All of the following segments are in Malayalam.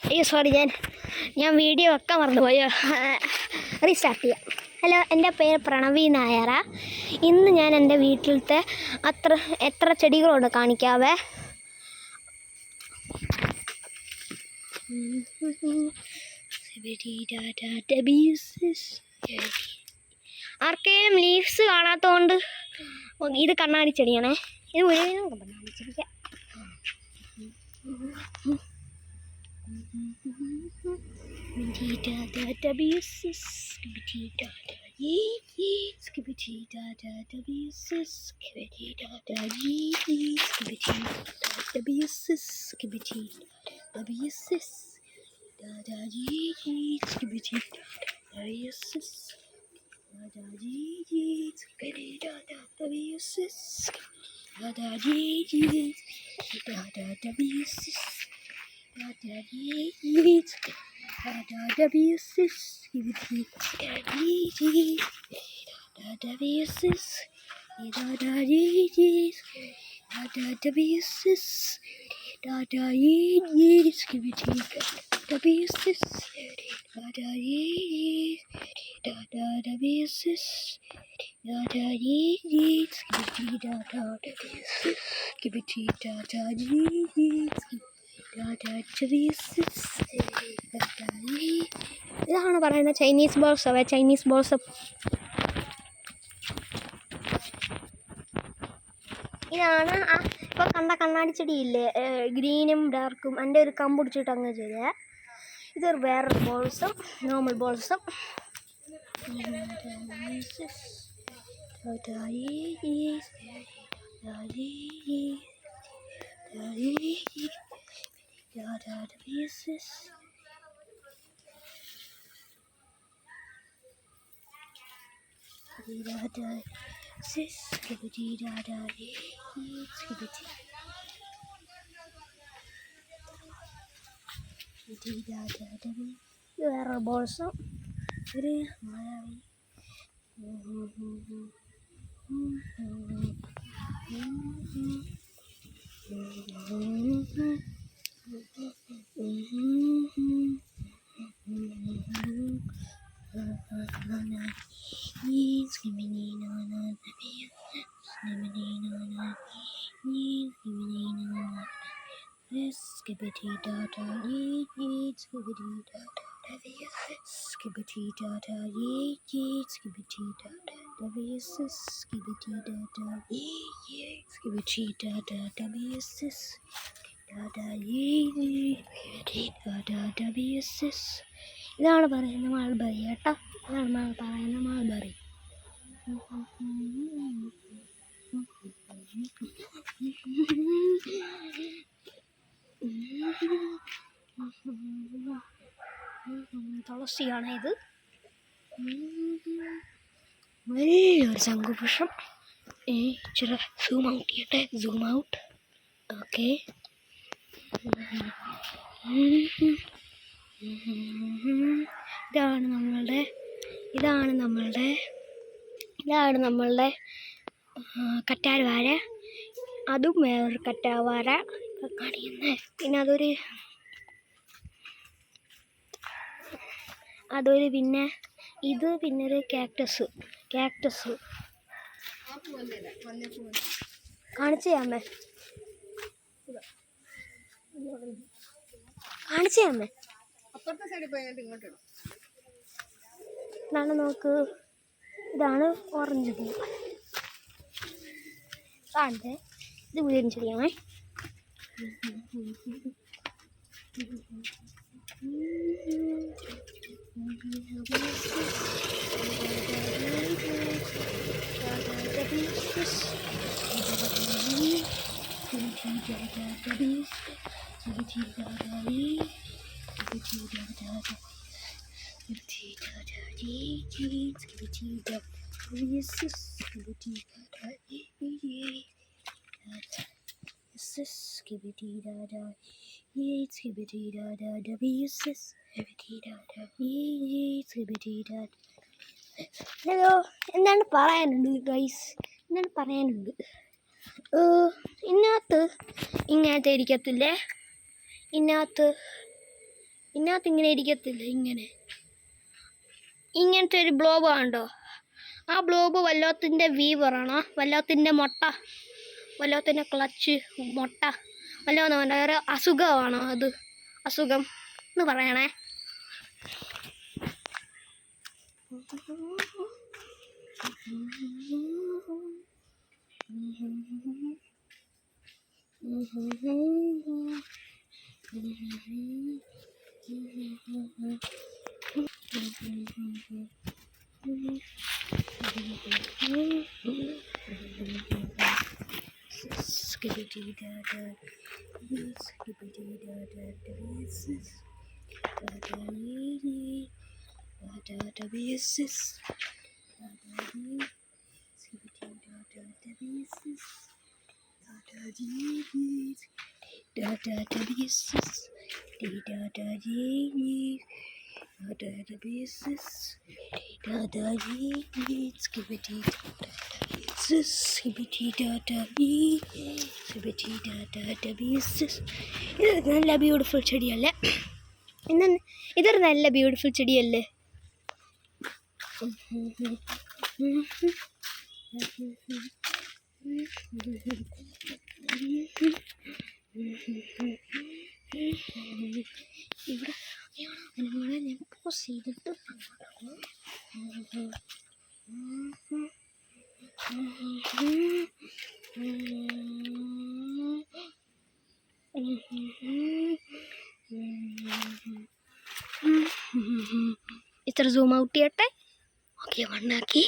അയ്യോ സോറി, ഞാൻ വീഡിയോ വെക്കാൻ മറന്നുപോയോ. റീസ്റ്റാർട്ട് ചെയ്യാം. ഹലോ, എൻ്റെ പേര് പ്രണവി നായർ. ഇന്ന് ഞാൻ എൻ്റെ വീട്ടിലത്തെ എത്ര ചെടികളുണ്ട് കാണിക്കാവേ. ആർക്കെങ്കിലും ലീവ്സ് കാണാത്തതുകൊണ്ട് ഇത് കണ്ണാടി ചെടിയാണേ. ഇത് മുഴുവനും കണ്ണാടി ചെടിക്കാം. ഇതാണ് പറയുന്നത് ചൈനീസ് ബോൾസവേ. ചൈനീസ് ബോൾസ് ഇതാണ് ഇപ്പോൾ കണ്ട കണ്ണാടി ചെടിയില്ലേ, ഗ്രീനും ഡാർക്കും. എൻ്റെ ഒരു കമ്പ് പിടിച്ചിട്ട് അങ്ങ് ചെയ്തേ. ഇതൊരു വേറൊരു ബോൾസും നോർമൽ ബോൾസും. വേറെ ബോൾസും ഒരു ഇതാണ് പറയുന്ന മൾബറി കേട്ടോ. ഇതാണ് പറയുന്ന മൾബറി. തുളസിയാണ് ഇത്. വലിയൊരു ശംഖുപുഷ്പം. ഇച്ചിരി സൂം ഔട്ട് ചെയ്യട്ടെ. Zoom out. ഓക്കെ. ഇതാണ് നമ്മളുടെ കറ്റാർ വാഴ. അതും വേറൊരു കറ്റാർ വാഴ കാണിക്കുന്നത്. പിന്നെ പിന്നെ ഒരു കാക്ടസ് കാണിച്ചു തരാമേ. ഇതാണ് നോക്ക്. ഇതാണ് ഓറഞ്ച് പൂ. കാണട്ടെ. ഇത് വീടിന് ചെടിയാണേ. ഹലോ, എന്താണ് പറയാനുണ്ട് ഗൈസ്? ഇതിനകത്ത് ഇങ്ങനത്തെ ഇരിക്കത്തില്ലേ, ഇതിനകത്ത് ഇതിനകത്ത് ഇങ്ങനെ ഇരിക്കത്തില്ല. ഇങ്ങനത്തെ ഒരു ബ്ലോബ് കണ്ടോ? ആ ബ്ലോബ് വല്ലത്തിൻ്റെ വീവറാണോ, വല്ലത്തിൻ്റെ മുട്ട, വല്ലത്തിൻ്റെ ക്ലച്ച് മുട്ട, വല്ലതെന്ന് പറഞ്ഞാൽ ഒരു അസുഖമാണോ അത്? അസുഖം എന്ന് പറയണേ. ഇത് നല്ല ബ്യൂട്ടിഫുൾ ചെടിയല്ലേ? ഇതൊരു നല്ല ബ്യൂട്ടിഫുൾ ചെടിയല്ലേ? ഇവിടെ നമ്മളെ ഞാൻ പോസ് ചെയ്തിട്ട് ഇത്ര സൂം ഔട്ട് ചെയ്യട്ടെ. ഓക്കെ, വണ്ണാക്കി.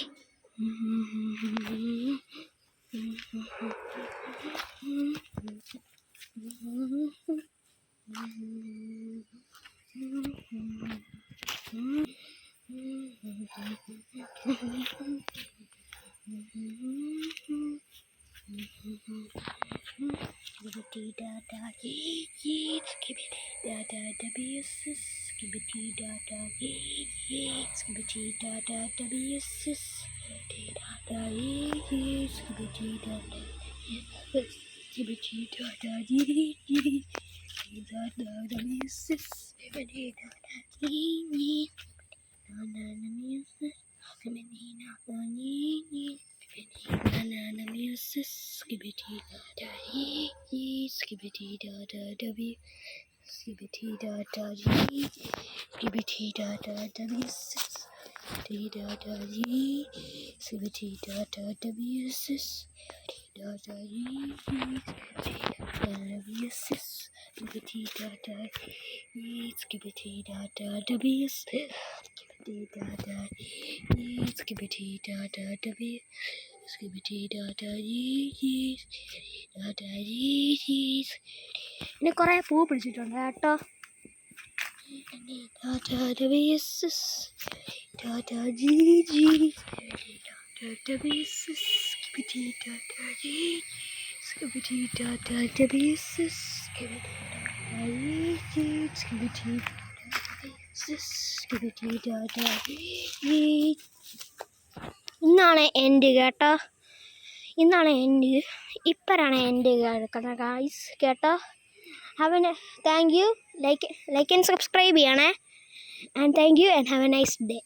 പിന്നെ കുറേ പൂ പിടിച്ചിട്ടുണ്ട് കേട്ടോ. ഇന്നാണ് എൻ്റെ കേട്ടോ, ഇന്നാണ് എൻ്റെ, ഇപ്പറാണ് എൻ്റെ കേട്ടോ ഗായ്സ് കേട്ടോ. അവന് thank you, like and subscribe ചെയ്യണേ. And thank you and have a nice day.